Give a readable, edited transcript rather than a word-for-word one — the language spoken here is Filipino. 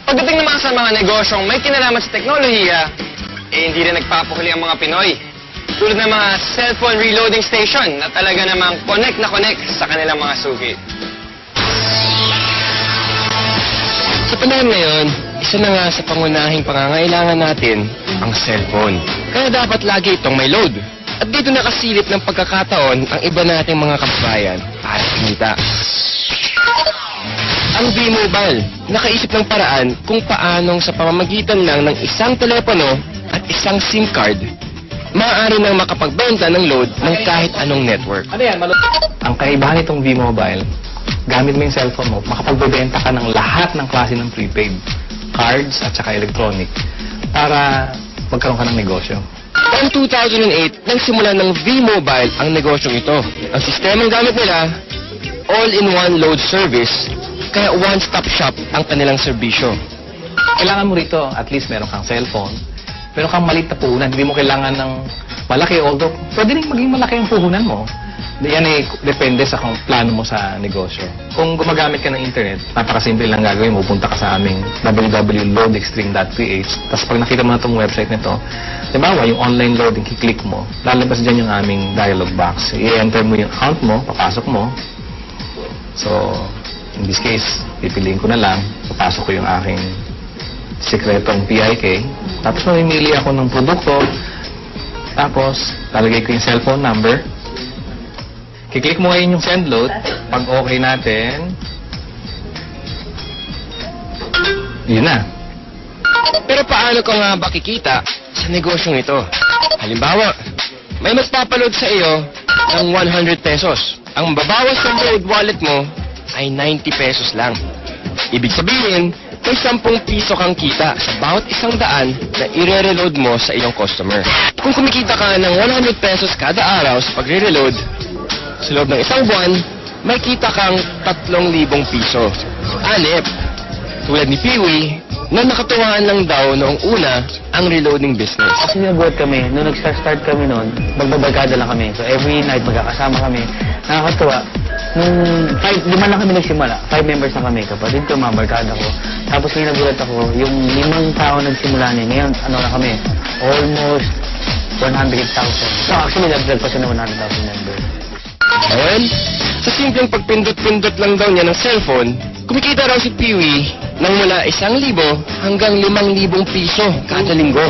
Pagdating naman sa mga negosyong may kinalaman sa teknolohiya, hindi rin nagpapukuli ang mga Pinoy. Tulad ng mga cellphone reloading station na talaga namang connect na connect sa kanilang mga suki. Sa panahon ngayon, isa na nga sa pangunahing pangangailangan natin ang cellphone. Kaya dapat lagi itong may load. At dito nakasilip ng pagkakataon ang iba nating mga kababayan para kumita. Ang V-Mobile, nakaisip ng paraan kung paanong sa pamamagitan lang ng isang telepono at isang SIM card, maaari nang makapagbenta ng load ng kahit anong network. Ano yan? Ang kaibahan nitong V-Mobile, gamit mo yung cellphone mo, makapagbebenta ka ng lahat ng klase ng prepaid, cards at saka electronic, para magkaroon ka ng negosyo. Taong 2008, nagsimula ng V-Mobile ang negosyong ito. Ang sistemang gamit nila, all-in-one load service, kaya one-stop shop ang kanilang serbisyo. Kailangan mo rito, at least meron kang cellphone, meron kang maliit na puhunan, hindi mo kailangan ng malaki, although pwede rin maging malaki ang puhunan mo. Yan ay depende sa kung plano mo sa negosyo. Kung gumagamit ka ng internet, napakasimple lang gagawin mo. Punta ka sa aming www.loadextreme.ph. Tapos pag nakita mo na itong website nito, diba, yung online loading, kiklik mo, lalabas dyan yung aming dialog box. I-enter mo yung account mo, papasok mo. So, in this case, pipiliin ko na lang, papasok ko yung aking sekretong PIK. Tapos mamimili ako ng produkto. Tapos, lalagay ko yung cellphone number. Kiklik mo ngayon yung send load. Pag okay natin, yun na. Pero paano ka nga ba kikita sa negosyong ito? Halimbawa, may magpapaload sa iyo ng 100 pesos. Ang babawas sa load wallet mo ay 90 pesos lang. Ibig sabihin, may 10 piso kang kita sa bawat 100 na i-reload mo sa iyong customer. Kung kumikita ka ng 100 pesos kada araw sa pagre-reload, sa loob ng isang buwan, may kita kang 3,000 piso. Anip, tulad ni Peewee, na nakatuwaan lang daw noong una ang reloading business. Kasi nabuhat kami, nung nag-start kami noon, magbabarkada lang kami. So every night magkakasama kami. Nakakatuwa. Nung 5 lang kami nagsimula, 5 members na kami. Kapatid ko, mga barkada ko. Tapos ngayon nagulat ako, yung 5 tao nagsimula niya. Ngayon, ano na kami, almost 100,000. So actually, nag-vlog pa siya ng 100,000 members. Ngayon, sa simpleng pagpindot-pindot lang daw niya ng cellphone, kumikita raw si Peewee ng mula 1,000 hanggang 5,000 piso kada linggo.